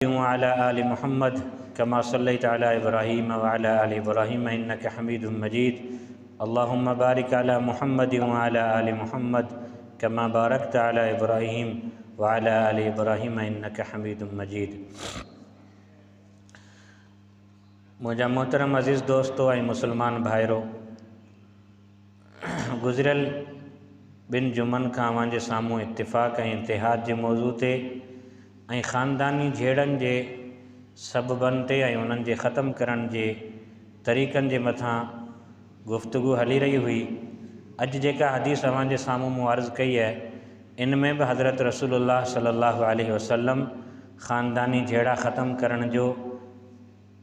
वअला आलि मुहम्मद कमा सल्लैता अला इब्राहीम वअला आलि इब्राहीम इन्नका हमीदुम मजीद। अल्लाहुम्मा बारिक अला मुहम्मद वअला आलि मुहम्मद कमा बारकता अला इब्राहीम वअला आलि इब्राहीम इन्नका हमीदुम मजीद। मुंहिंजा मोहतरम अज़ीज़ दोस्तो ऐं मुसलमान भाइरो, गुज़िरियल ॿिनि जुमनि खां अव्हांजे साम्हूं इत्तिफ़ाक़ ऐं इतिहाद जे मौज़ू ते ऐं ख़ानदानी झेड़नि जे सबबनि ते ऐं उन्हनि जे ख़त्म करण जे तरीक़नि जे मथां गुफ़्तगू हली रही हुई। अॼु जेका हदीस अव्हांजे साम्हूं मूं अर्ज़ु कई आहे, इन में बि हज़रत रसूलुल्लाह सल्लल्लाहु अलैहि वसल्लम ख़ानदानी झेड़ा ख़त्म करण जो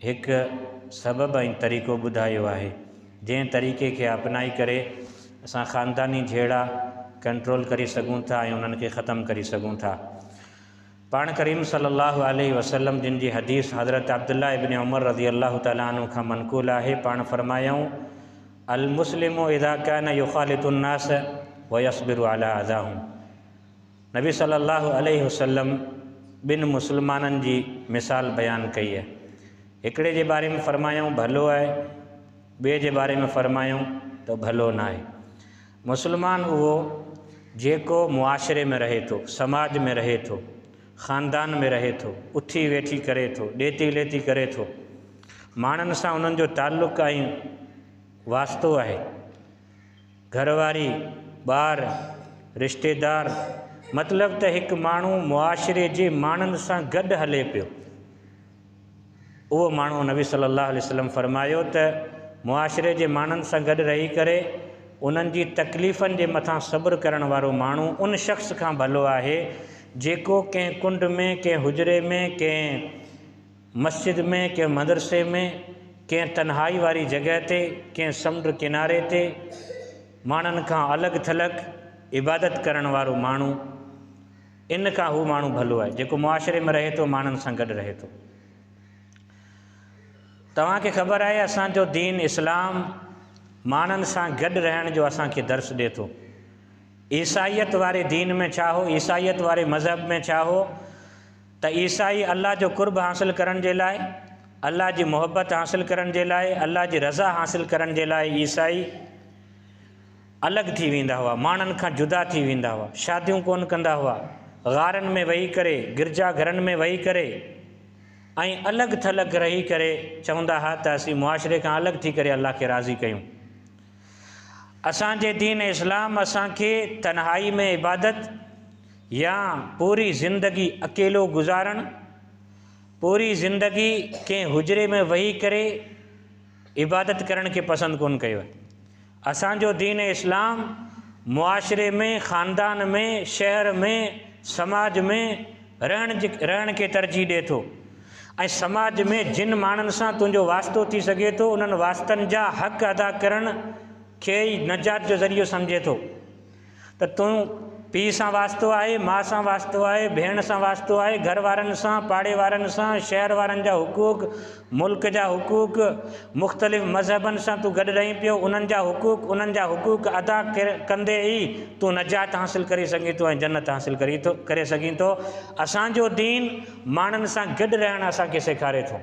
हिकु सबबु ऐं तरीक़ो ॿुधायो आहे, जंहिं तरीक़े खे अपनाई करे असां ख़ानदानी झेड़ा कंट्रोल करे सघूं था ऐं उन्हनि खे ख़त्म करे सघूं था। पाण करीम सल्लल्लाहु अलैहि वसल्लम जिन जी हदीस हज़रत अब्दुल्ला इब्न उमर रज़ी अल्लाह तआला अन्हु खां मनक़ूल आहे, पाण फरमायऊं अल मुस्लिमु इज़ा कान युख़ालितु अन्नास व यस्बिरु अला अज़ाहुम। नबी सल्लल्लाहु अलैहि वसल्लम ॿिनि मुसलमाननि जी मिसाल बयानु कई आहे। हिकिड़े जे बारे में फरमायूं भलो आहे, ॿिए जे बारे में फरमायूं त भलो न आहे। मुसलमान उहो जेको मुआशरे में रहे थो, समाज में रहे थो, ख़ानदान में रहे थो, उथी वेठी करे थो, ॾेती लेती करे थो, माण्हुनि सां उन्हनि जो ताल्लुक़ ऐं वास्तो आहे, घरवारी, ॿार, रिश्तेदार, मतिलबु त हिकु माण्हू मुआशरे जे माण्हुनि सां गॾु हले पियो। उहो माण्हू नबी सल्लल्लाहु अलैहि वसल्लम फरमायो त मुआशरे जे माण्हुनि सां गॾु रही करे उन्हनि जी तकलीफ़ुनि जे मथां सब्र करण वारो माण्हू उन शख़्स खां भलो आहे जेको कंहिं कुंड में, कंहिं हुजरे में, कंहिं मस्जिद में, कंहिं मदरसे में, कंहिं तन्हाई वारी जॻह ते, कंहिं समुंड किनारे ते माण्हुनि खां अलॻि थलॻि इबादत करण वारो माण्हू, इन खां हू माण्हू भलो आहे जेको मुआशरे में रहे थो, माण्हुनि सां गॾु रहे थो। तव्हांखे ख़बर आहे असांजो दीन इस्लाम माण्हुनि सां गॾु रहण जो असांखे दर्स ॾिए थो। ईसाईयत वारे दीन में छा हो, ईसाईयत वारे मज़हब में छा हो त ईसाई अल्लाह जो क़ुर्ब हासिल करण जे लाइ, अल्लाह जी मोहब्बत हासिल करण जे लाइ, अल्लाह जी रज़ा हासिल करण जे लाइ ईसाई अलॻि थी वेंदा हुआ, माण्हुनि खां जुदा थी वेंदा हुआ, शादियूं कोन कंदा हुआ, ग़ारनि में वेही करे, गिरजा घरनि में वेही करे ऐं अलॻि थलॻि रही करे चवंदा हुआ त असीं मुआशरे खां अलॻि थी करे अल्लाह खे राज़ी कयूं। असांजे दीन इस्लाम असांखे तन्हाई में इबादत या पूरी ज़िंदगी अकेलो गुज़ारणु, पूरी ज़िंदगी कंहिं हुजरे में वेही करे इबादत करण खे पसंदि कोन कयो आहे। असांजो दीन इस्लाम मुआशरे में, ख़ानदान में, शहर में, समाज में रहण खे तरजीह ॾिए थो ऐं समाज में जिन माण्हुनि सां तुंहिंजो वास्तो थी सघे थो उन्हनि वास्तनि जा हक़ अदा करण खे ई नजात जो ज़रियो सम्झे थो। त तूं पीउ सां वास्तो आहे, माउ सां वास्तो आहे, भेण सां वास्तो आहे, घर वारनि सां, पाड़े वारनि सां, शहर वारनि जा हुकूक, मुल्क जा हुकूक, मुख़्तलिफ़ मज़हबनि सां तूं गॾु रही पियो, उन्हनि जा हुकूक अदा कंदे ई तूं नजात हासिल करे सघीं थो ऐं जन्नत हासिल करे सघीं थो। असांजो दीन माण्हुनि सां गॾु रहणु असांखे सेखारे थो।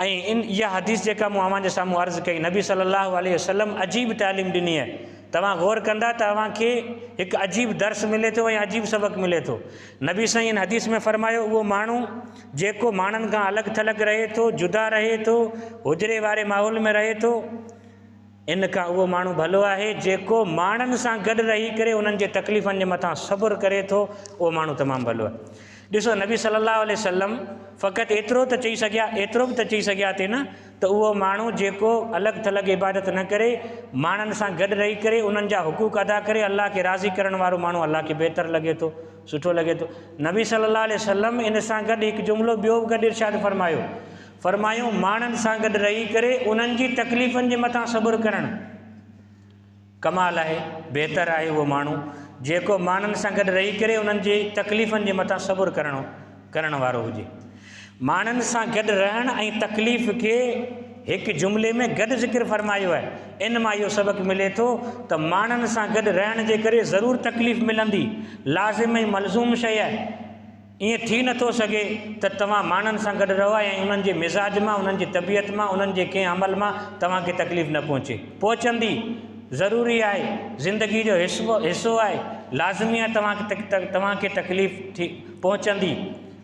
ऐं इहा हदीस जेका मूं अव्हांजे साम्हूं अर्ज़ु कई, नबी सल्लल्लाहु अलैहि वसल्लम अजीब तालीम ॾिनी आहे। तव्हां गौर कंदा त तव्हांखे हिकु अजीब दर्स मिले थो ऐं अजीब सबक़ु मिले थो। नबी साईं इन हदीस में फरमायो उहो माण्हू जेको माण्हुनि खां अलॻि थलॻि रहे थो, जुदा रहे थो, हुजरे वारे माहौल में रहे थो, इन खां उहो माण्हू भलो आहे जेको माण्हुनि सां गॾु रही करे उन्हनि जे तकलीफ़ुनि जे मथां सब्र करे थो, उहो माण्हू तमामु भलो आहे। ॾिसो नबी सल्लल्लाहु अलैहि वसल्लम फ़क़ति एतिरो बि त चई सघिया थे न त उहो माण्हू जेको अलॻि थलॻि इबादत न करे, माण्हुनि सां गॾु रही करे उन्हनि जा हुकूक अदा करे अल्लाह खे राज़ी करण वारो माण्हू अल्लाह खे बहितर लॻे थो, सुठो लॻे थो। नबी सल्लल्लाहु अलैहि वसल्लम इन सां गॾु हिकु जुमिलो ॿियो बि गॾु इरशाद फरमायूं माण्हुनि सां गॾु रही करे उन्हनि जी तकलीफ़ुनि जे मथां सब्र करणु कमाल आहे, बहितर आहे उहो माण्हू जेको माण्हुनि सां गॾु रही करे उन्हनि जी तकलीफ़ुनि जे मथां सब्र करण वारो हुजे। माण्हुनि सां गॾु रहण ऐं तकलीफ़ खे हिकु जुमिले में गॾु ज़िक्र फरमायो आहे। इन मां इहो सबक़ु मिले थो त माण्हुनि सां गॾु रहण जे करे ज़रूरु तकलीफ़ मिलंदी, लाज़िम ऐं मलज़ूम शइ आहे। ईअं थी नथो सघे त तव्हां माण्हुनि सां गॾु रहो ऐं उन्हनि जे मिज़ाज मां, उन्हनि जी तबियत मां, उन्हनि जे कंहिं अमल मां तव्हांखे तकलीफ़ न पहुचे। पहुचंदी, ज़रूरी आहे, ज़िंदगी जो हिसो आहे, लाज़मी आहे तव्हांखे तकलीफ़ थी पहुचंदी।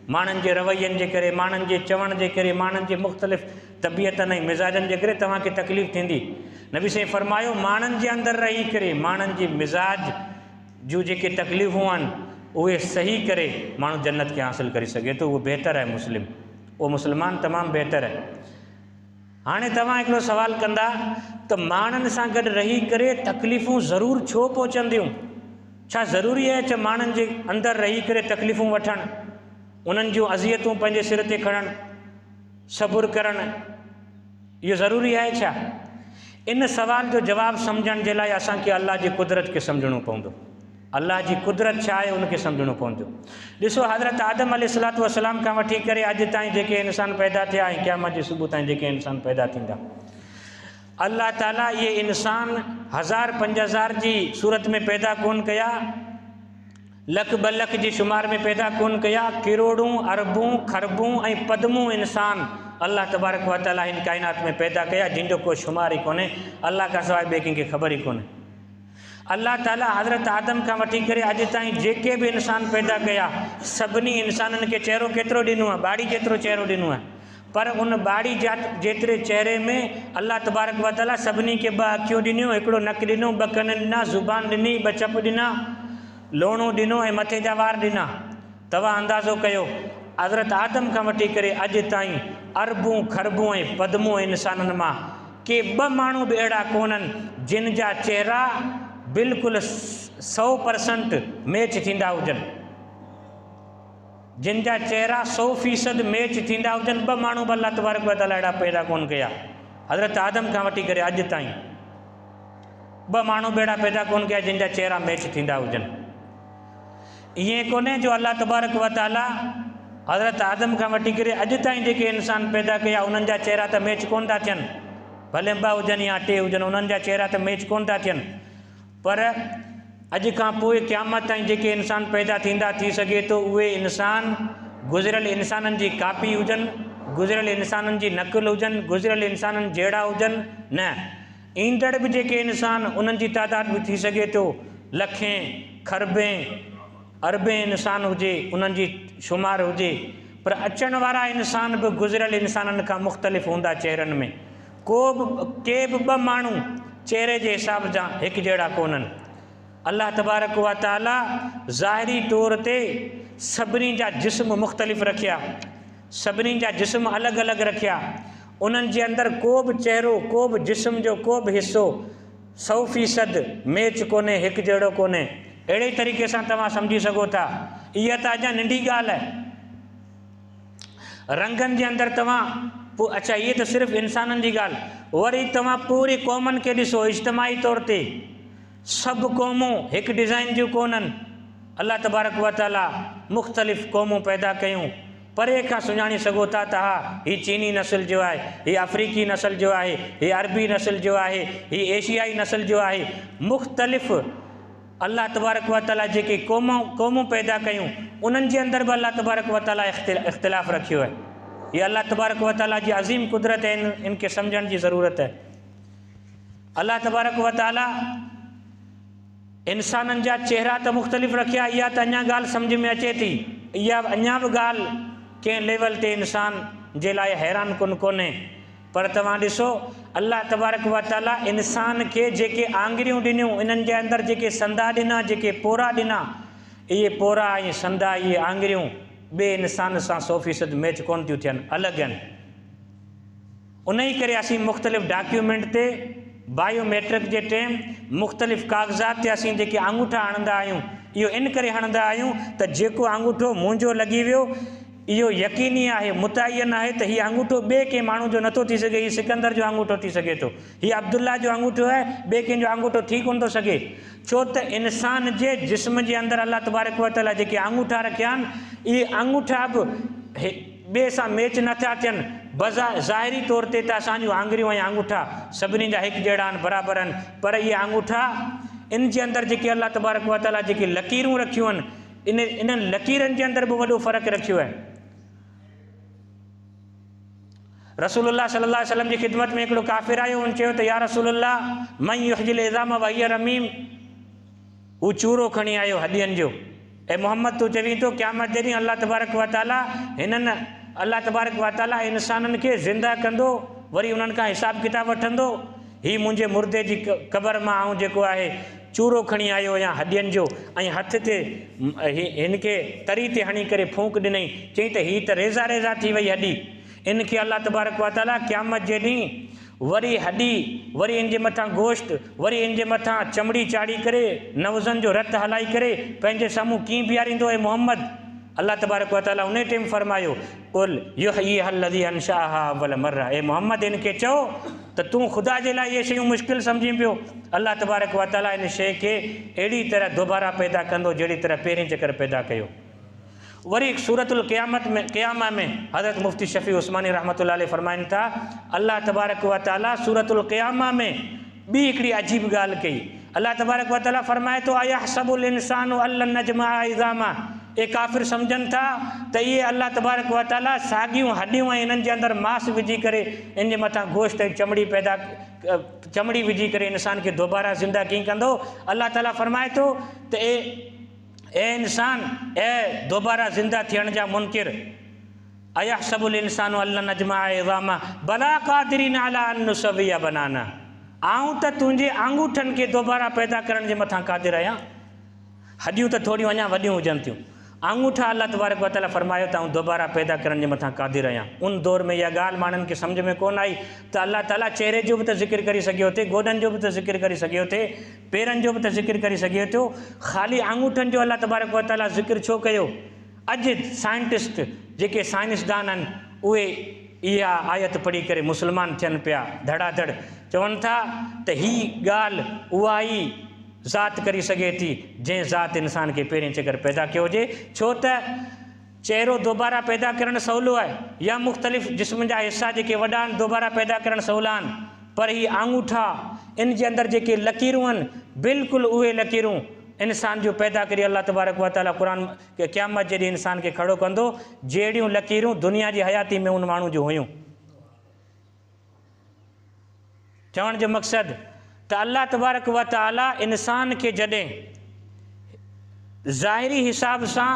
माण्हुनि जे रवैयनि जे करे, माण्हुनि जे चवण जे करे, माण्हुनि जे मुख़्तलिफ़ तबियतनि ऐं मिज़ाजनि जे करे तव्हांखे तकलीफ़ थींदी। नबी साईं फरमायो, माण्हुनि जे अंदरि रही करे माण्हुनि जे मिज़ाज जूं जेके तकलीफ़ूं आहिनि उहे सही करे माण्हू जन्नत खे हासिलु करे सघे थो। उहो बहितर आहे मुस्लिम, उहो मुस्लमान तमामु बहितर आहे। हाणे तव्हां हिकिड़ो सुवालु कंदा त माण्हुनि सां गॾु रही करे तकलीफ़ूं ज़रूरु छो पहुचंदियूं? छा ज़रूरी आहे छा माण्हुनि जे अंदरि रही करे तकलीफ़ूं वठणु, उन्हनि जूं अज़ियतूं पंहिंजे सिर ते खणणु, सबुरु करणु, इहो ज़रूरी आहे छा? इन सवाल जो जवाबु सम्झण जे लाइ असांखे अल्लाह जी कुदरत खे सम्झणो पवंदो। अल्लाह जी कुदरत छा आहे उनखे सम्झणो पवंदो। ॾिसो, हज़रत आदम अलैहिस्सलातु वस्सलाम खां वठी करे अॼु ताईं जेके इंसान पैदा थिया ऐं क़यामत जे सुबुह ताईं जेके इंसान पैदा थींदा, अल्लाह ताला इहे इंसान 1000-5000 जी सूरत में पैदा कोन कया, लख 2 लख जी शुमार में पैदा कोन कया। किरोड़ूं, अरबूं, खरबूं ऐं पदमूं इंसान अल्लाह तबारक व तआला हिन काइनात में पैदा कया, जिन जो को शुमार ई कोन्हे, अल्लाह खां सवाइ ॿिए कंहिंखे ख़बर ई कोन्हे। अल्लाह ताला हज़रत आदम खां वठी करे अॼु ताईं जेके बि इंसान पैदा कया, सभिनी इंसाननि खे चहिरो केतिरो ॾिनो आहे? ॿाड़ी जेतिरो चहिरो ॾिनो आहे। पर उन ॿाड़ी जेतिरे चहिरे में अल्लाह तबारक व तआला सभिनी खे 2 अखियूं ॾिनियूं, हिकिड़ो नकु ॾिनो, 2 कन ॾिना, ज़ुबान ॾिनी, 2 चप ॾिना, लोणो ॾिनो ऐं मथे जा वार ॾिना। तव्हां अंदाज़ो कयो, हज़रत आदम खां वठी करे अॼु ताईं अरबूं, खरबूं ऐं पदमूं इंसाननि मां के 2 माण्हू बि अहिड़ा कोन्हनि जिन जा चहिरा बिल्कुलु 100% मैच थींदा हुजनि, जिन जा चहिरा 100% मैच थींदा हुजनि। 2 माण्हू बि अल्लाह तबारक व तआला अहिड़ा पैदा कोन कया। हज़रत आदम खां वठी करे अॼु ताईं 2 माण्हू बि अहिड़ा पैदा कोन कया जिन जा चहिरा मैच थींदा हुजनि। ईअं कोन्हे जो अल्लाह तबारक व तआला हज़रत आदम खां वठी करे अॼु ताईं जेके इंसान पैदा कया उन्हनि जा चहिरा त मैच कोन था थियनि, भले 2 हुजनि या 3 हुजनि, उन्हनि जा चहिरा त मैच कोन था थियनि। पर अॼु खां पोइ क़यामत ताईं जेके इंसान पैदा थींदा, थी सघे थो उहे इंसान गुज़िरियल इंसाननि जी कापी हुजनि, गुज़िरियल इंसाननि जी नक़ुल हुजनि, गुज़िरियल इंसाननि जहिड़ा हुजनि न। ईंदड़ बि जेके इंसान उन्हनि जी तादाद बि थी सघे थो लखें, खरबें, अरबें इंसान हुजे, उन्हनि जी शुमार हुजे। पर अचण वारा इंसान बि गुज़िरियल इंसाननि खां मुख़्तलिफ़ हूंदा चहिरनि में। के बि 2 माण्हू चहिरे जे हिसाब सां हिकु जहिड़ा कोन्हनि। अल्लाह तबारक व तआला ज़ाहिरी तौर ते सभिनी जा जिस्म मुख़्तलिफ़ रखिया, सभिनी जा जिस्म अलॻि अलॻि रखिया। उन्हनि जे अंदरि को बि चहिरो, को बि जिस्म जो को बि हिसो 100% मैच कोन्हे, हिकु जहिड़ो कोन्हे। अहिड़े तरीक़े सां तव्हां सम्झी सघो था। इहा त अञा नंढी ॻाल्हि आहे। रंगनि जे अंदरि तव्हां अच्छा, इहे त सिर्फ़ु इंसाननि जी ॻाल्हि, वरी तव्हां पूरी क़ौमनि खे ॾिसो। इज्तिमाही तौर ते सभु क़ौमूं हिकु डिज़ाइन जूं कोन्हनि। अल्लाह तबारक व तआला मुख़्तलिफ़ क़ौमूं पैदा कयूं। परे खां सुञाणी सघो था त हा, हीउ चीनी नस्ल जो आहे, हीउ अफ्रीकी नस्ल जो आहे, हीउ अरबी नस्ल जो आहे, हीउ एशियाई नस्ल जो आहे। मुख़्तलिफ़ अल्लाह तबारक व तआला जेके क़ौमूं पैदा कयूं उन्हनि जे अंदरि बि अल्लाह तबारक व तआला इख़्तिलाफ़ रखियो आहे। ये अल्लाह तबारक व तआला जी अज़ीम कुदरत है, इनके समझण जी ज़रूरत है। अल्लाह तबारक व तआला इंसाननि जा चेहरा त मुख़्तलिफ़ रखिया, इहा त अञा ॻाल्हि सम्झ में अचे थी। इहा अञा बि ॻाल्हि कंहिं लेवल ते इंसान जे लाइ हैरान कुन कोन्हे। पर तव्हां ॾिसो, अल्लाह तबारक व तआला इंसान खे जेके आंगुरियूं ॾिनियूं, इन्हनि जे अंदरि जेके संदा ॾिना, जेके पोरा ॾिना, इहे पोरा ऐं संदा, इहे आंगुरियूं ॿिए इंसान सां 100% मैच कोन थियूं थियनि, अलॻि आहिनि। उन ई करे असीं मुख़्तलिफ़ डॉक्यूमेंट ते, बायोमेट्रिक जे टाइम मुख़्तलिफ़ काग़ज़ात ते असीं जेके आंगूठा हणंदा आहियूं, इहो इन करे हणंदा आहियूं त जेको आंगूठो मुंहिंजो लॻी वियो, इहो यकीनी आहे, मुतयन आहे त हीउ अंगूठो ॿिए कंहिं माण्हू जो नथो थी सघे। हीउ सिकंदर जो अंगूठो थी सघे थो, हीउ अब्दुल्ला जो अंगूठो आहे, ॿिए कंहिंजो अंगूठो थी कोन थो सघे। छो त इंसान जे जिस्म जे अंदरि अल्लाह तबारक व तआला जेके अंगूठा रखिया आहिनि, इहे अंगूठा बि ॿिए सां मैच नथा थियनि। ज़ाहिरी तौर ते त असांजूं आंगुरियूं ऐं अंगूठा सभिनी जा हिकु जहिड़ा आहिनि, बराबरि आहिनि। पर इहे अंगूठा, इन जे अंदरि जेके अल्लाह तबारक व तआला जेके लकीरूं रखियूं आहिनि, इन्हनि लकीरनि जे अंदरि बि वॾो फ़र्क़ु रखियो आहे। रसूलुल्लाह सल्लल्लाहु अलैहि वसल्लम जी ख़िदमत में हिकिड़ो काफ़िर आयो, उन चयो त या रसूलुल्लाह मन युहजिल इज़ाम व हिय रमीम, हू चूरो खणी आयो हॾियनि जो। ऐं मोहम्मद तूं चवीं थो क़यामत जे ॾींहुं अल्लाह तबारक व तआला हिननि अल्लाह तबारक व तआला इंसाननि खे ज़िंदा कंदो, वरी उन्हनि खां हिसाब किताब वठंदो। हीअ मुंहिंजे मुर्दे जी क़बर मां आऊं जेको आहे चूरो खणी आयो या हॾियनि जो, ऐं हथ ते हिनखे तरी ते हणी करे फूंक ॾिनई, चई त हीअ त रेज़ा रेज़ा थी वई हॾी। इनखे अल्लाह तबारक व तआला क़यामत जे ॾींहुं वरी हॾी, वरी इन जे मथां गोश्त, वरी इन जे मथां चमड़ी चाढ़ी करे नवज़नि जो रत हलाई करे पंहिंजे साम्हूं कीअं बीहारींदो आहे मोहम्मद। अल्लाह तबारक व तआला उन टाइम फरमायो कुल युहयीहा अल्लज़ी अंशअहा अव्वल मर्रा, ए मोहम्मद इनखे चओ त तूं ख़ुदा जे लाइ इहे शयूं मुश्किल सम्झी पियो। अल्लाह तबारक व तआला इन शइ खे अहिड़ी तरह दोबारा पैदा कंदो जहिड़ी तरह पहिरीं चकर पैदा कयो। वरी सूरतुल क़यामा में हज़रत मुफ्ती शफ़ी उस्मानी रहमतुल्लाह अलैह फरमाइनि था, अल्लाह तबारक व तआला सूरतुल क़यामा में ॿी हिकिड़ी अजीब ॻाल्हि कई। अल्लाह तबारक व तआला फरमाए थो अयहसबुल इंसानु अल्लन नजमअ इज़ामा, ए काफ़िर सम्झनि था त इहे अल्लाह तबारक व तआला साॻियूं हॾियूं ऐं इन्हनि जे अंदरि मांस विझी करे इन जे मथां गोश्त ऐं चमड़ी विझी करे इंसान खे दोबारा ज़िंदा कीअं कंदो। अल्लाह ताला फरमाए थो त ए इंसान, ए दोबारा ज़िंदा थियण जा मुनकिर, अयहसबुल इंसानु अल्लन नजमअ इज़ामा बला क़ादिरीन अला अन नुसव्विय बनाना, आऊं त तुंहिंजे आंगूठनि खे दोबारा पैदा करण जे मथां क़ादिर आहियां। हॾियूं त थोड़ियूं अञा वॾियूं हुजनि थियूं, आंगूठा अल्लाह तबारक व तआला फरमायो त आऊं दोबारा पैदा करण जे मथां क़ादिर आहियां। उन दौर में इहा ॻाल्हि माण्हुनि खे सम्झ में कोन आई त अल्लाह ताला चहिरे जो बि त ज़िक्र करे सघियो थे, गोॾनि जो बि त ज़िक्र करे सघियो थे, पेरनि जो बि त ज़िक्र करे सघियो थियो, ख़ाली आंगूठनि जो अल्लाह तबारक व तआला ज़िक्र छो कयो। अॼु साइंटिस्ट जेके साइंसदान आहिनि उहे इहा आयत पढ़ी करे मुस्लमान थियनि पिया धड़ाधड़, चवनि था त हीअ ॻाल्हि उहा ई ज़ात करी सघे थी जंहिं ज़ात इंसान खे पहिरीं चकर पैदा कयो हुजे। छो त चहिरो दोबारा पैदा करणु सवलो आहे, या मुख़्तलिफ़ जिस्म जा हिसा जेके वॾा आहिनि दोबारा पैदा करणु सवला आहिनि, पर हीअ आंगूठा इन जे अंदरि जेके लकीरूं आहिनि बिल्कुलु उहे लकीरूं इंसान जो पैदा करे अल्लाह तबारक व तआला क़ुरान के क़यामत जे ॾींहुं इंसान खे खड़ो कंदो, जहिड़ियूं लकीरूं दुनिया जी हयाती में उन माण्हू जूं हुयूं। चवण जो मक़सदु त अल्लाह तबारक व तआला इंसान खे जॾहिं ज़ाहिरी हिसाब सां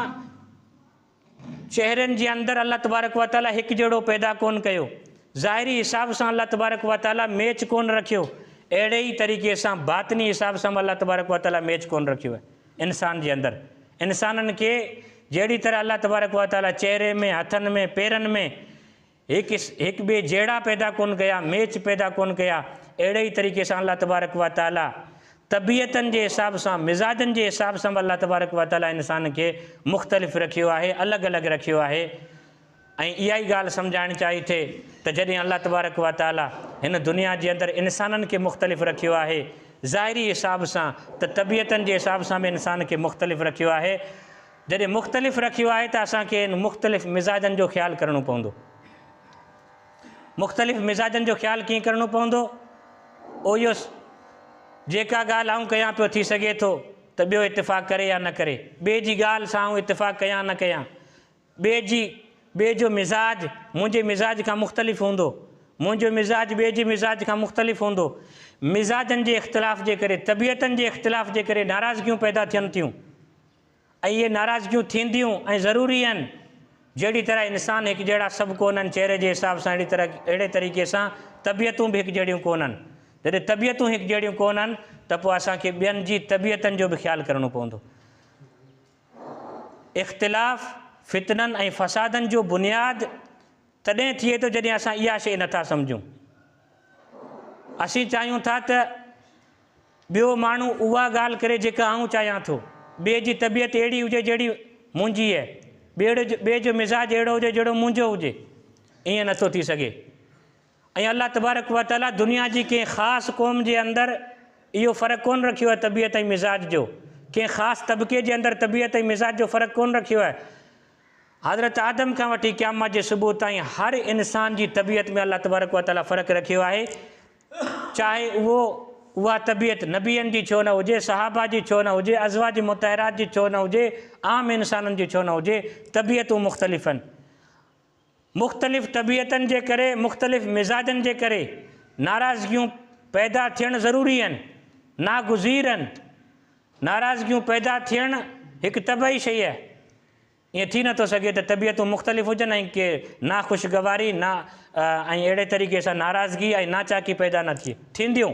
चहिरनि जे अंदरि अल्लाह तबारक व तआला हिकु जहिड़ो पैदा कोन कयो, ज़ाहिरी हिसाब सां अल्लाह तबारक व तआला मैच कोन रखियो, अहिड़े ई तरीक़े सां बातिनी हिसाब सां अल्लाह तबारक व तआला मैच कोन रखियो आहे इंसान जे अंदरि। इंसाननि खे जहिड़ी तरह अल्लाह तबारक व तआला चहिरे में, हथनि में, पेरनि में हिकु ॿिए जहिड़ा पैदा कोन कया, मैच पैदा कोन कया, अहिड़े ई तरीक़े सां अल्लाह तबारक व तआला तबियतनि जे हिसाब सां, मिज़ाजनि जे हिसाब सां अल्लाह तबारक व तआला इंसान खे मुख़्तलिफ़ रखियो आहे, अलॻि अलॻि रखियो आहे। ऐं इहा ई ॻाल्हि सम्झाइण चाहिए थे त जॾहिं अल्लाह तबारक व तआला हिन दुनिया जे अंदरि इंसाननि खे मुख़्तलिफ़ रखियो आहे ज़ाहिरी हिसाब सां, त तबियतनि जे हिसाब सां बि इंसान खे मुख़्तलिफ़ रखियो आहे। जॾहिं मुख़्तलिफ़ रखियो आहे त असांखे इन मुख़्तलिफ़ मिज़ाजनि जो ख़्यालु करणो पवंदो। मुख़्तलिफ़ मिज़ाजनि जो ख़्यालु कीअं करणो पवंदो? ओयो जेका ॻाल्हि आऊं कयां पियो थी सघे थो त ॿियो इतिफ़ाक़ करे या न करे, ॿिए जी ॻाल्हि सां आऊं इतिफ़ाक़ कयां न कयां, ॿिए जो मिज़ाज मुंहिंजे मिज़ाज खां मुख़्तलिफ़ हूंदो, मुंहिंजो मिज़ाज ॿिए जे मिज़ाज खां मुख़्तलिफ़ हूंदो। मिज़ाजनि जे इख़्तिलाफ़ जे करे, तबियतनि जे इख़्तिलाफ़ जे करे नाराज़गियूं पैदा थियनि थियूं, ऐं इहे नाराज़गियूं थींदियूं ऐं ज़रूरी आहिनि। जहिड़ी तरह इंसान हिकु जहिड़ा सभु कोन आहिनि चहिरे जे हिसाब सां, अहिड़े तरीक़े सां तबियतूं बि हिकु जहिड़ियूं कोन आहिनि। जॾहिं तबियतूं हिकु जहिड़ियूं कोन आहिनि त पोइ असांखे ॿियनि जी तबियतनि जो बि ख़्यालु करणो पवंदो। इख़्तिलाफ़ फितननि ऐं फ़सादनि जो बुनियादु तॾहिं थिए थो जॾहिं असां इहा शइ नथा सम्झूं। असीं चाहियूं था त ॿियो माण्हू उहा ॻाल्हि करे जेका आऊं चाहियां थो, ॿिए जी तबियत अहिड़ी हुजे जहिड़ी मुंहिंजी आहे, ॿिए जो मिज़ाज अहिड़ो हुजे जहिड़ो मुंहिंजो हुजे, ईअं नथो थी सघे। ऐं अल्लाह तबारक व तआला दुनिया जी कंहिं ख़ासि क़ौम जे अंदरि इहो फ़र्क़ु कोन रखियो आहे तबियत ऐं मिज़ाज जो, कंहिं ख़ासि तबिके जे अंदरि तबियत ऐं मिज़ाज जो फ़र्क़ु कोन रखियो आहे। हज़रत आदम खां वठी क़यामत जे सुबुह ताईं हर इंसान जी तबियत में अल्लाह तबारक व तआला फ़र्क़ु रखियो आहे, चाहे उहो उहा तबियत नबियनि जी छो न हुजे, सहाबा जी छो न हुजे, अज़वाज मुतहरात जी छो न हुजे, आम इंसाननि जी छो न हुजे, तबियतूं मुख़्तलिफ़ आहिनि। मुख़्तलिफ़ तबियतनि जे करे, मुख़्तलिफ़ मिज़ाजनि जे करे नाराज़गियूं पैदा थियणु ज़रूरी आहिनि, नागुज़ीर आहिनि। नाराज़गियूं पैदा थियणु हिकु तबई शइ आहे। ईअं थी नथो सघे त तबियतूं मुख़्तलिफ़ हुजनि ऐं के नाख़ुशगवारी ना ऐं अहिड़े तरीक़े सां नाराज़गी ऐं नाचाकी पैदा न थिए। थींदियूं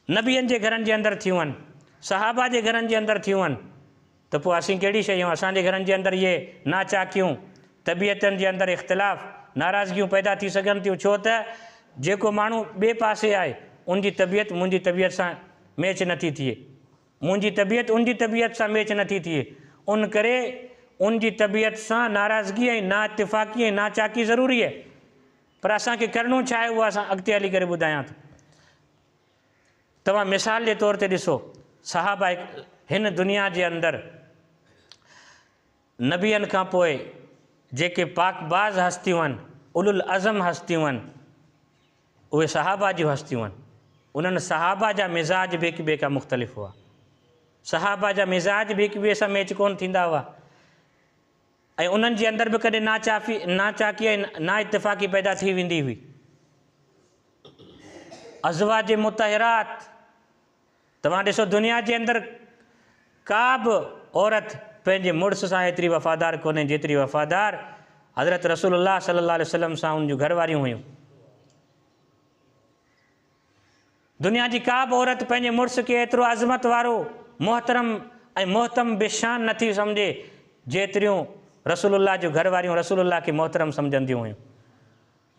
नबियनि जे घरनि जे अंदरि थियूं आहिनि, सहाबा जे घरनि जे अंदरि थियूं आहिनि, त पोइ असीं कहिड़ी शयूं? असांजे घरनि जे अंदरि इहे नाचाकियूं, तबियतनि जे अंदरि इख़्तिलाफ़, नाराज़गियूं पैदा थी सघनि थियूं। छो त जेको माण्हू ॿिए पासे आहे उनजी तबियत मुंहिंजी तबियत सां मैच नथी थिए, मुंहिंजी तबियत उनजी तबियत सां मैच नथी थिए। उन करे उनजी तबियत सां नाराज़गी ऐं ना इत्तिफ़ाक़ी ऐं नाचाकी ज़रूरी आहे। पर असांखे करिणो छा आहे, उहा असां अॻिते हली करे ॿुधायां थो। तव्हां मिसाल जे तौर ते ॾिसो, सहाबा हिन दुनिया जे अंदरि नबियनि खां पोइ जेके पाकबाज़ हस्तियूं आहिनि, उलुल अज़म हस्तियूं आहिनि, उहे सहाबा जूं हस्तियूं आहिनि। उन्हनि सहाबा जा मिज़ाज बि हिक ॿिए खां मुख़्तलिफ़ हुआ। सहाबा जा मिज़ाज बि हिक ॿिए सां मैच कोन थींदा हुआ ऐं उन्हनि जे अंदरि बि कॾहिं नाचाकी ऐं ना इत्तिफ़ाक़ी पैदा थी वेंदी हुई। अज़वाज मुतहरात, तव्हां ॾिसो दुनिया जे अंदरि का बि औरत पंहिंजे मुड़ुस सां एतिरी वफ़ादार कोन्हे जेतिरी वफ़ादार हज़रत रसूलुल्लाह सल्लल्लाहु अलैहि वसल्लम सां उन जूं घरवारियूं हुयूं। दुनिया जी का बि औरत पंहिंजे मुड़ुस खे एतिरो अज़मत वारो, मोहतरम ऐं मोहतम बेशान नथी सम्झे जेतिरियूं रसूलुल्लाह जूं घरवारियूं रसूलुल्लाह खे मोहतरम सम्झंदियूं हुयूं।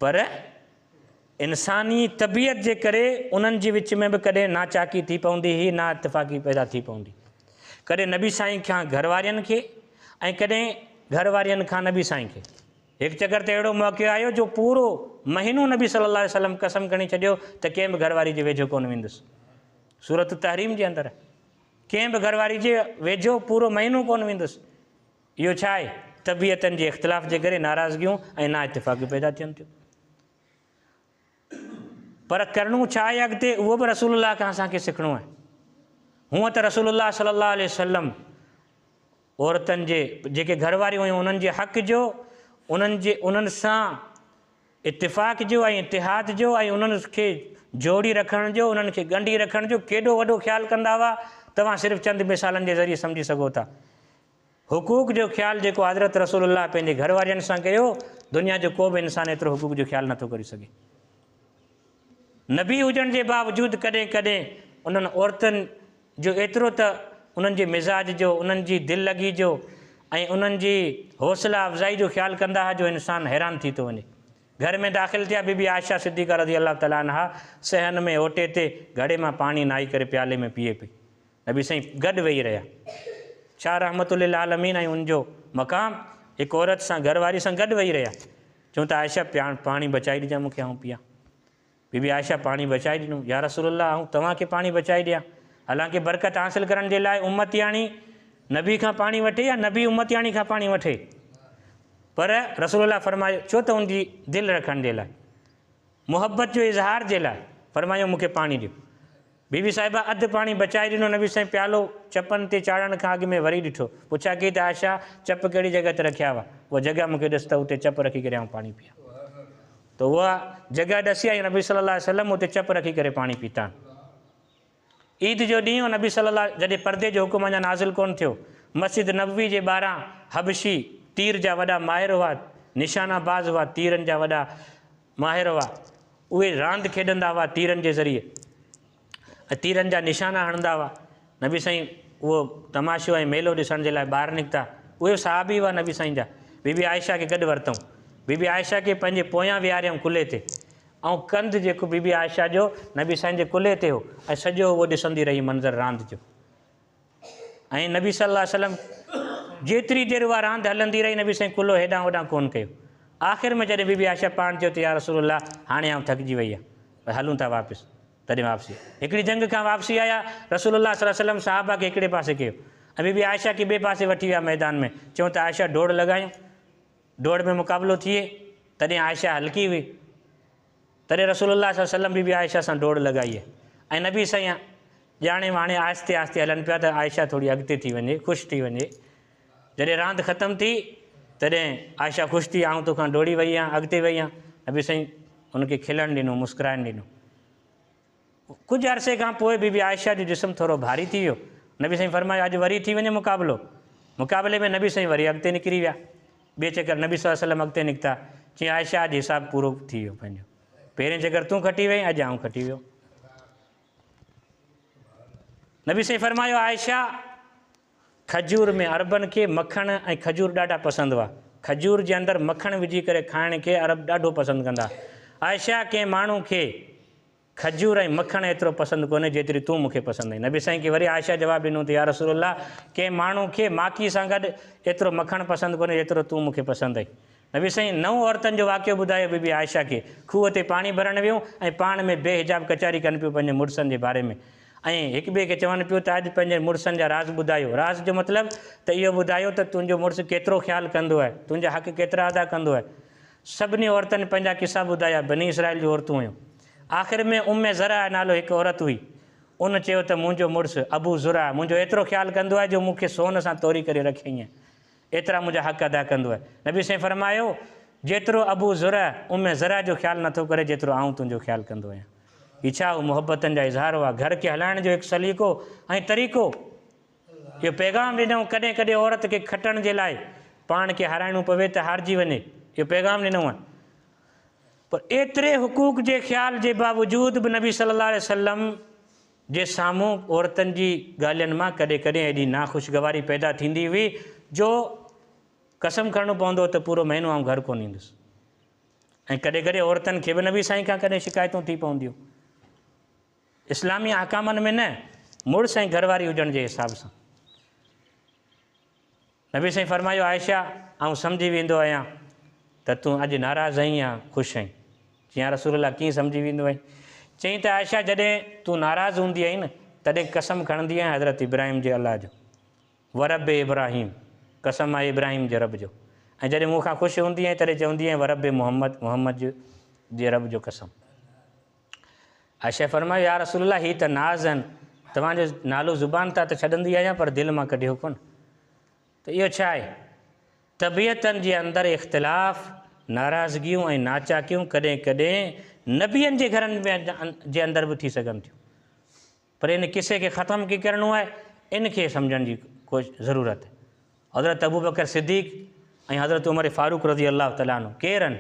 पर इंसानी तबियत जे करे उन्हनि जे विच में बि कॾहिं नाचाकी थी पवंदी हुई, ना इत्तिफ़ाक़ी पैदा थी पवंदी। कॾहिं नबी साईं खां घरवारियुनि खे ऐं कॾहिं घरवारियुनि खां नबी साईं खे। हिकु चकर त अहिड़ो मौक़ो आयो जो पूरो महीनो नबी सल्लल्लाहु अलैहि वसल्लम कसम खणी छॾियो त कंहिं बि घरवारी जे वेझो कोन वेंदुसि। सूरत तहरीम जे अंदरि कंहिं बि घरवारी जे वेझो पूरो महीनो कोन वेंदुसि। इहो छा आहे? तबियतनि जे इख़्तिलाफ़ जे करे नाराज़गियूं ऐं ना इत्तिफ़ाक़ियूं पैदा थियनि थियूं। पर करिणो छा आहे अॻिते? उहो बि रसूलुल्लाह खां असांखे सिखणो आहे। हूअं त रसूलुल्लाह सल्लल्लाहु अलैहि वसल्लम औरतुनि जे जेके घरवारियूं हुयूं उन्हनि जे हक़ जो, उन्हनि सां इत्तिफ़ाक़ जो ऐं इतिहाद जो ऐं उन्हनि खे जोड़ी रखण जो, उन्हनि खे ॻंढी रखण जो केॾो वॾो ख़्यालु कंदा हुआ, तव्हां सिर्फ़ु चंद मिसालनि जे ज़रिए सम्झी सघो था। हुकूक जो ख़्यालु जेको हज़रत रसूलुल्लाह पंहिंजे घरवारियुनि सां कयो, दुनिया जो को बि इंसानु एतिरो हुकूक जो ख़्यालु नथो करे सघे। नबी हुजण जे बावजूदि कॾहिं कॾहिं उन्हनि औरतुनि जो एतिरो त उन्हनि जे मिज़ाज जो, उन्हनि जी दिलि जो ऐं उन्हनि जी हौसला अफ़ज़ाई जो ख़्यालु कंदा हुआ जो इंसानु हैरान थी थो वञे। घर में दाख़िल थिया, बीबी आयशा सिद्दीक़ा रज़ी अल्लाह तआला अन्हा सहन में ओटे ते घड़े मां पाणी नाई करे प्याले में पीए पई। नबी साईं गॾु वेही रहिया। छा रहमतुल आलमीन ऐं उनजो मक़ाम, हिकु औरत सां घरवारी सां गॾु वेही रहिया। चऊं त आयशा पाणी बचाए ॾिजां मूंखे, आऊं पिया। बीबी आयशा पाणी बचाए ॾिनो। या रसूलुल्लाह आऊं तव्हांखे पाणी बचाए ॾियां? हालांकि बरकत हासिल करण जे लाइ उम्मतियाणी नबी खां पाणी वठे या नबी उम्मतियाणी खां पाणी वठे, पर रसूलुल्लाह फरमायो छो त उनजी दिलि रखण जे लाइ, मुहबत जो इज़हार जे लाइ फरमायो मूंखे पाणी ॾियो। बीबी साहिबा अधु पाणी बचाए ॾिनो। नबी साईं प्यालो चपनि ते चाढ़ण खां अॻु में वरी ॾिठो। पुछा कई त आयशा चप कहिड़ी जॻह ते रखिया हुआ? उहा जॻह मूंखे ॾिस त उते चप रखी करे आऊं पाणी पिया। त उहा जॻह ॾसी ऐं नबी सल्लल्लाहु अलैहि वसल्लम उते चप रखी करे पाणी पीता। ईद जो ॾींहुं नबी सल्लल्लाहु जॾहिं परदे जो हुकुम अञा नाज़िल कोन थियो, मस्जिद नबवी जे ॿाहिरां हबशी तीर जा वॾा माहिर हुआ, निशानाबाज़ हुआ, तीरनि जा वॾा माहिर हुआ। उहे रांदि खेॾंदा हुआ तीरनि जे ज़रिए ऐं तीरनि जा निशाना हणंदा हुआ। नबी साईं उहो तमाशो ऐं मेलो ॾिसण जे लाइ ॿाहिरि निकिता। उहे साहबी हुआ नबी साईं जा। बीबी आयशा खे गॾु वरितऊं। बीबी आयशा खे पंहिंजे पोयां विहारियऊं कुल्हे ते, ऐं कंधु जेको बीबी आयशा जो नबी साईं जे कुल्हे ते हो ऐं सॼो उहो ॾिसंदी रही मंज़र रांदि जो। ऐं नबी सल्लल्लाहु अलैहि वसल्लम जेतिरी देरि उहा रांदि हलंदी रही, नबी साईं कुल्हो हेॾां होॾां कोन कयो। आख़िर में जॾहिं बीबी आयशा पाण चयो त या रसूलुल्लाह हाणे आउं थकिजी वई आहे, हलूं था वापसि, तॾहिं वापसी। हिकिड़ी जंग खां वापसी आया, रसूलुल्लाह सल्लल्लाहु अलैहि वसल्लम साहबा खे हिकिड़े पासे कयो ऐं बीबी आयशा खे ॿिए पासे वठी विया मैदान में। चऊं त आयशा डोड़ लॻायूं, डोड़ में मुक़ाबिलो थिए। तॾहिं आयशा हल्की हुई, तॾहिं रसूलुल्लाह सल्लल्लाहु अलैहि वसल्लम बीबी आयशा सां डोड़ लॻाई आहे ऐं नबी साईं ॼाणे हाणे आहिस्ते आहिस्ते हलनि पिया त आयशा थोरी अॻिते थी वञे, ख़ुशि थी वञे। जॾहिं रांदि ख़तमु थी तॾहिं आयशा ख़ुशि थी, आऊं तोखां दौड़ी वई आहियां, अॻिते वई आहियां। नबी साईं हुनखे खिलणु ॾिनो, मुस्कुराइणु ॾिनो। कुझु अरसे खां पोइ बीबी आयशा जो जिस्म थोरो भारी थी वियो। नबी साईं फरमायो अॼु वरी थी वञे मुक़ाबिलो। मुक़ाबले में नबी साईं वरी अॻिते निकिरी विया। ॿिए चकर नबी सल्लल्लाहु अलैहि वसल्लम अॻिते निकिता। चई आयशा अॼु हिसाबु पूरो थी वियो पंहिंजो, पहिरें चकर तूं खटी वई, अॼु आऊं खटी वियो। नबी साईं फरमायो आयशा खजूर में अरबनि खे मखण ऐं खजूर ॾाढा पसंदि हुआ। खजूर जे अंदरि मखण विझी करे खाइण खे अरब ॾाढो पसंदि कंदा। आयशा कंहिं माण्हू खे खजूर ऐं मखण एतिरो पसंदि कोन्हे जेतिरी तूं मूंखे पसंदि आई। नबी साईं खे वरी आयशा जवाबु ॾिनो त या रसूलल्लाह कंहिं माण्हू खे माखी सां गॾु एतिरो मखण पसंदि कोन्हे जेतिरो तूं मूंखे पसंदि आई। नबी साईं 9 औरतुनि जो वाक़ियो ॿुधायो बीबी आयशा खे। खूह ते पाणी भरणु वियूं ऐं पाण में बेहिजाब कचारी कनि पियूं पंहिंजे मुड़ुसनि जे बारे में, ऐं हिक ॿिए खे चवनि पियूं त अॼु पंहिंजे मुड़ुसनि जा राज़ ॿुधायो। राज़ जो मतिलबु त इहो ॿुधायो त तुंहिंजो मुड़ुसु केतिरो ख़्यालु कंदो आहे, तुंहिंजा हक़ केतिरा अदा कंदो आहे। सभिनी औरतुनि पंहिंजा किसा ॿुधाया, बनी इसराइल जूं औरतूं हुयूं। आख़िर में उम्मे ज़रा नालो हिकु औरत हुई, उन चयो त मुंहिंजो मुड़ुसु अबू ज़ुरा मुंहिंजो एतिरो ख़्यालु कंदो आहे जो मूंखे सोन सां तोरी करे रखियईं, एतिरा मुंहिंजा हक़ अदा कंदो आहे। नबी साईं फरमायो जेतिरो अबू ज़ुरा उम्मे ज़रा जो ख़्यालु नथो करे जेतिरो आऊं तुंहिंजो ख़्यालु कंदो आहियां। हीअ छा मुहबतनि जा इज़हार हुआ, घर खे हलाइण जो हिकु सलीक़ो ऐं तरीक़ो। इहो पैगाम ॾिनऊं कॾहिं कॾहिं औरत खे खटण जे लाइ पाण खे हाराइणो पवे त हारिजी वञे, इहो पैगाम ॾिनऊं आहे। पर एतिरे हुक़ूक़ जे ख़्याल जे बावजूद बि नबी सल्लल्लाहु अलैहि वसल्लम जे साम्हूं औरतुनि जी ॻाल्हियुनि मां कॾहिं कॾहिं एॾी नाख़ुशगवारी पैदा थींदी हुई जो कसम खणणो पवंदो त पूरो महीनो आउं घर कोन ईंदुसि। ऐं कॾहिं कॾहिं औरतुनि खे बि नबी साईं खां कॾहिं शिकायतूं थी पवंदियूं। इस्लामी अहकामनि में न, मुड़ुसु ऐं घरवारी हुजण जे हिसाब सां। नबी साईं फरमायो आयशा आउं सम्झी वेंदो आहियां त तूं अॼु नाराज़ आहीं या ख़ुशि आहीं। चई रसूलल्लाह कीअं सम्झी वेंदो आहीं? चई त आयशा जॾहिं तूं नाराज़ हूंदी आहीं न तॾहिं कसम खणंदी आहीं हज़रत इब्राहिम जे अलाह जो, वरब इब्राहिम, कसम आहे इब्राहिम जे रब जो। ऐं जॾहिं मूंखां ख़ुशि हूंदी आहीं तॾहिं चवंदी आहीं वरब मुहम्मद, मुहम्मद जे रब जो कसम। आयशा फरमायो या रसूलल्लाह हीअ त नाज़ आहिनि, तव्हांजो नालो ज़ुबान तां त छॾंदी आहियां पर दिलि मां कढियो कोन। त इहो छा आहे? तबियतनि जे अंदरि इख़्तिलाफ़, नाराज़गियूं ऐं नाचाकियूं कॾहिं कॾहिं नबियनि जे घरनि में जे अंदरि बि थी सघनि थियूं। पर इन किसे खे ख़तमु कीअं करिणो आहे इन खे सम्झण जी कोई ज़रूरत आहे। हज़रत अबू बकर सिद्दीक़ ऐं हज़रत उमर फारूक रज़ी अल्लाह तआला अन्हु केरु आहिनि?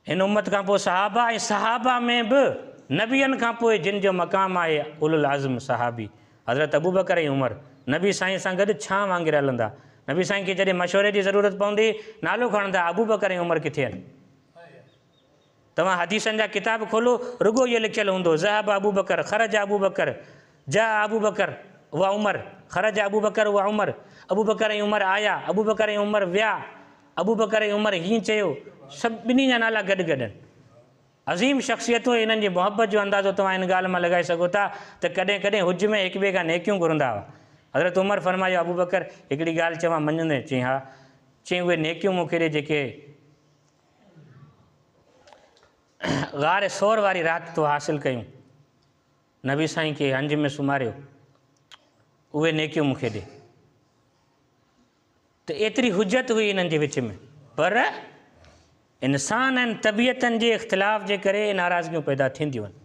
हिन उम्मत खां पोइ सहाबा, ऐं सहाबा में बि नबियनि खां पोइ जिन जो मक़ाम आहे उलुल आज़म सहाबी हज़रत अबू बकर ऐं उमर। नबी साईं सां गॾु छां वांगुरु हलंदा। नबी साईं खे जॾहिं मशवरे जी ज़रूरत पवंदी नालो खणंदा अबू बकर ऐं उमर किथे आहिनि? तव्हां हदीसनि जा किताब खोलो, रुगो इहो लिखियलु हूंदो ज़हब अबू बकर, ख़रज अबू बकर, जा अबू बकर उहा उमर, ख़रज अबू बकर उहा उमर, अबू बकर ऐं उमर आया, अबू बकर ऐं उमर विया, अबू बकर ऐं उमर हीअं चयो, सभिनी जा नाला गॾु गॾु आहिनि। अज़ीम शख़्सियतूं, इन्हनि जी मुहबत जो अंदाज़ो तव्हां इन ॻाल्हि मां लॻाए सघो था त कॾहिं कॾहिं हुज में हिक ॿिए खां नेकियूं घुरंदा हुआ। हज़रत उमर फरमायो अबू बकर हिकिड़ी ॻाल्हि चवां मञंदे? चई हा। चई उहे नेकियूं मूंखे ॾे जेके ग़ार सौर वारी राति तो हासिलु कयूं, नबी साईं खे हंज में सुम्हारियो, उहे नेकियूं मूंखे ॾे। त एतिरी हुजत हुई इन्हनि जे विच में, पर इंसान आहिनि, तबियतनि जे इख़्तिलाफ़ जे करे नाराज़गियूं पैदा थींदियूं आहिनि।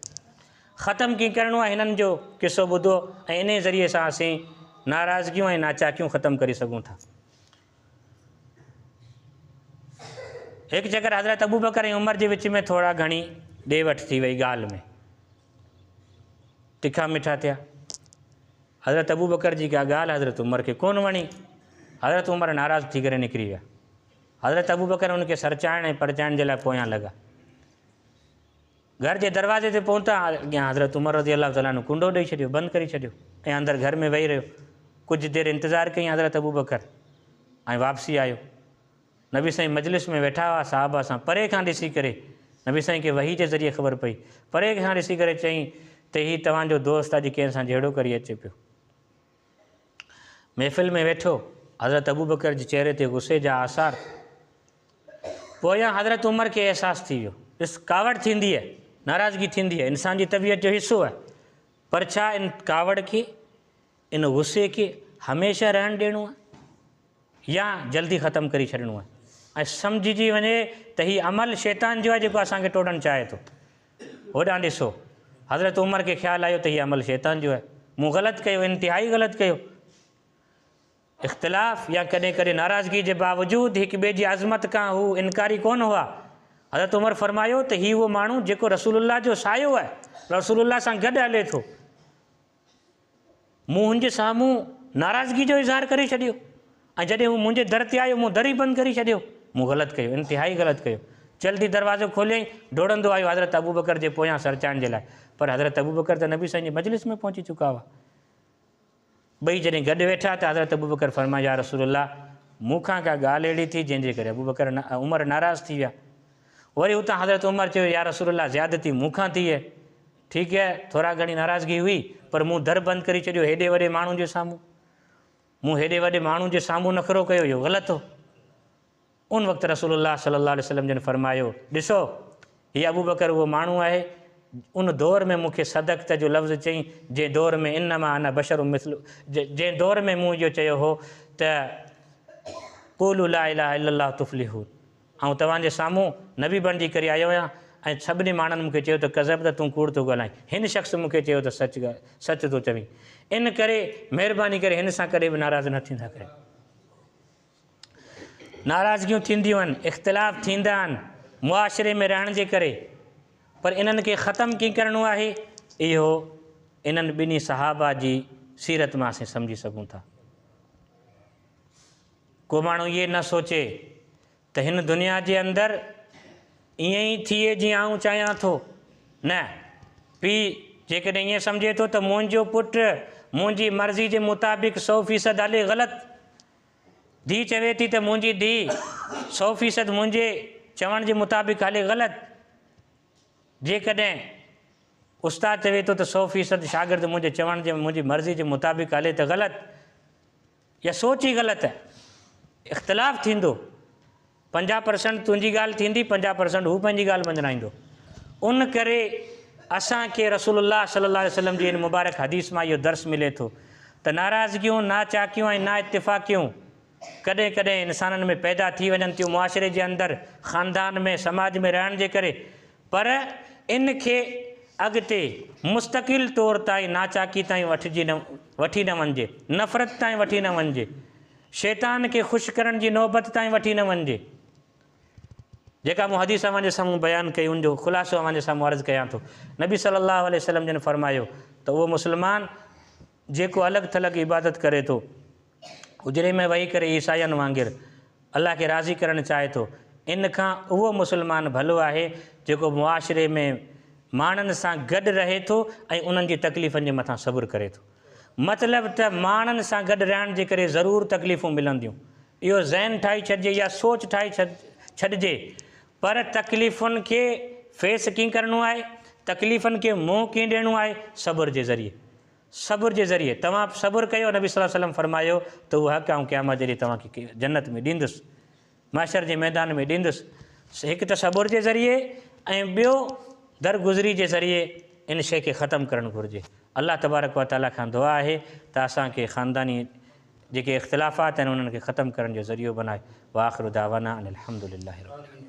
ख़तमु कीअं करिणो आहे हिननि जो किसो ॿुधो ऐं इन ज़रिए सां असीं नाराज़गियूं ऐं नाचाकियूं ख़तमु करे सघूं था। हिकु चकर हज़रत अबू बकर ऐं उमर जे विच में थोरा घणी ॾे वठि थी वई, ॻाल्हि में तिखा मिठा थिया। हज़रत अबू बकर जी का ॻाल्हि हज़रत उमर खे कोन वणी। हज़रत उमर नाराज़ थी करे निकिरी विया। हज़रत अबू बकर उनखे सरचाइण ऐं परचाइण जे लाइ पोयां लॻा। घर जे दरवाज़े ते पहुता, अॻियां हज़रत उमर रज़ी अल्लाह तआला अन्हु कुंडो ॾेई छॾियो, बंदि करे छॾियो ऐं अंदरि घर में वेही रहियो। कुझु देरि इंतज़ारु कई हज़रत अबू बकर ऐं वापसी आयो। नबी साईं मजलिस में वेठा हुआ साहबा सां, परे खां ॾिसी करे नबी साईं खे वही जे ज़रिए ख़बर पई। परे खां ॾिसी करे चई त हीउ तव्हांजो दोस्त अॼु कंहिंसां जहिड़ो करे अचे पियो। महफ़िल में वेठो, हज़रत अबू बकर जे चहिरे ते गुस्से जा आसार। पोयां हज़रत उमर खे अहसासु थी वियो, ॾिस कावड़ थींदी आहे, नाराज़गी थींदी आहे, इंसान जी तबियत जो हिसो आहे। पर छा इन कावड़ खे, इन गुस्से खे हमेशह रहणु ॾियणो आहे या जल्दी ख़तमु करे छॾिणो आहे? ऐं सम्झिजी वञे त हीउ अमल शैतान जो आहे जेको असांखे टोड़णु चाहे थो। होॾां ॾिसो, हज़रत उमर खे ख़्यालु आयो त हीउ अमल शैतान जो आहे, मूं ग़लति कयो, इंतिहाई ग़लति कयो। इख़्तिलाफ़ या कॾहिं कॾहिं नाराज़गी जे बावजूदि हिक ॿिए जी अज़मत खां हू इनकारी कोन हुआ। हज़रत उमर फरमायो त हीउ उहो माण्हू जेको रसूलुल्लाह जो सायो आहे, रसूलुल्लाह सां गॾु हले थो, मूं हुनजे साम्हूं नाराज़गी जो इज़हार करे छॾियो, ऐं जॾहिं हू मुंहिंजे दर ते आयो मूं दर ई बंदि करे छॾियो। मूं ग़लति कयो, इंतिहाई ग़लति कयो। जल्दी दरवाज़ो खोलियईं, डोड़ंदो आयो हज़रत अबू बकर जे पोयां सरचाइण जे लाइ, पर हज़रत अबू बकर त नबी साईं जी मजलिस में पहुची चुका हुआ। ॿई जॾहिं गॾु वेठा त हज़रत अबू बकर फरमाया, या रसूलुल्लाह, मूंखां का ॻाल्हि अहिड़ी थी जंहिंजे करे अबू बकर उमर नाराज़ थी विया। वरी उतां हज़रत उमर चयो, या रसूलुल्लाह, ज़्यादती मूंखां थी आहे, ठीकु है, थोरा घणी नाराज़गी हुई, पर मूं दर बंदि करे छॾियो हेॾे वॾे माण्हू जे साम्हूं, मूं हेॾे वॾे माण्हू जे साम्हूं नख़रो कयो, इहो ग़लति हो। उन वक़्तु रसूलुल्लाह सल्लल्लाहु अलैहि वसल्लम जन फरमायो, ॾिसो हीउ अबू बकर उहो माण्हू आहे, उन दौर में मूंखे सदक़त जो लफ़्ज़ चई, जंहिं दौर में इन्नमा अना बशरुम मिस्लु, जंहिं दौर में मूं इहो चयो हो त क़ूलू ला इलाहा इल्लल्लाह तुफ़्लिहून, ऐं तव्हांजे साम्हूं नबी बणिजी करे आयो आहियां, ऐं सभिनी माण्हुनि मूंखे चयो त कज़ब, त तूं कूड़ थो ॻाल्हाए। हिन शख़्स मूंखे चयो त सच थो चवीं। इन करे महिरबानी करे हिन सां कॾहिं बि नाराज़ न थींदा कयो। नाराज़गियूं थींदियूं आहिनि, इख़्तिलाफ़ थींदा आहिनि मुआशिरे में रहण जे करे, पर इन्हनि खे ख़तमु कीअं करिणो आहे, इहो इन्हनि ॿिन्ही सहाबा जी सीरत मां असीं सम्झी सघूं था। को माण्हू इहे न सोचे त हिन दुनिया जे अंदरि ईअं ई थिए जीअं आऊं चाहियां थो। न, पीउ जेकॾहिं ईअं सम्झे थो त मुंहिंजो पुटु मुंहिंजी मर्ज़ी जे मुताबिक़ 100% हले, ग़लति। धीउ चवे थी त मुंहिंजी धीउ 100% मुंहिंजे चवण जे मुताबिक़ हले, ग़लति। जेकॾहिं उस्तादु चवे थो त 100% शागिर्द मुंहिंजे चवण जे, मुंहिंजी मर्ज़ी जे मुताबिक़ हले त ग़लति। इहा सोच ई ग़लति आहे। इख़्तिलाफ़ु थींदो, 50% तुंहिंजी ॻाल्हि थींदी, 50% हू पंहिंजी ॻाल्हि मञाईंदो। उन करे असांखे रसूलुल्लाह सल्लल्लाहु अलैहि वसल्लम जी इन मुबारक हदीस मां इहो दर्स मिले थो त नाराज़गियूं, नाचाकियूं ऐं ना इत्तिफ़ाक़ियूं कॾहिं कॾहिं इंसाननि में पैदा थी वञनि थियूं, मुआशिरे जे अंदरि, ख़ानदान में, समाज में रहण जे करे, पर इन खे अॻिते मुस्तक़िल तौर ताईं नाचाकी ताईं वठी न वञिजे, नफ़रत ताईं वठी न वञिजे, शैतान खे ख़ुशि करण जी नौबत ताईं वठी न वञिजे। जेका मूं हदीस अव्हांजे साम्हूं बयानु कई, उनजो ख़ुलासो अव्हांजे साम्हूं अर्ज़ु कयां थो। नबी सल्लल्लाहु अलैहि वसल्लम जन फरमायो त उहो मुस्लमान जेको अलॻि थलॻि इबादत करे थो, उजरे में वेही करे ईसाइनि वांगुरु अलाह खे राज़ी करणु चाहे थो, इन खां उहो मुस्लमान भलो आहे जेको मुआशिरे में माण्हुनि सां गॾु रहे थो ऐं उन्हनि जी तकलीफ़ुनि जे मथां सब्र करे थो। मतिलबु त माण्हुनि सां गॾु रहण जे करे ज़रूरु तकलीफ़ूं मिलंदियूं, इहो ज़हन ठाहे छॾिजे या सोच ठाहे छॾिजे, पर तकलीफ़ुनि खे फेस कीअं करिणो आहे, तकलीफ़ुनि खे मुंहुं कीअं ॾियणो आहे, सब्र जे ज़रिए। सब्र जे ज़रिए तव्हां सब्र कयो, नबी सल्लल्लाहु अलैहि वसल्लम फरमायो त उहो हक़ ऐं क़यामत जॾहिं तव्हांखे जन्नत में ॾींदुसि, माशर जे मैदान में ॾींदुसि। हिकु त सब्र जे ज़रिए ऐं ॿियो दरगुज़री जे ज़रिए इन शइ खे ख़तमु करणु घुरिजे। अल्लाह तबारक व तआला खां दुआ आहे त असांखे ख़ानदानी जेके इख़्तिलाफ़ात आहिनि उन्हनि खे ख़तमु करण जो ज़रियो बनाए। व आख़िरु दावाना अनिल हम्दुलिल्लाहि रब्बिल आलमीन।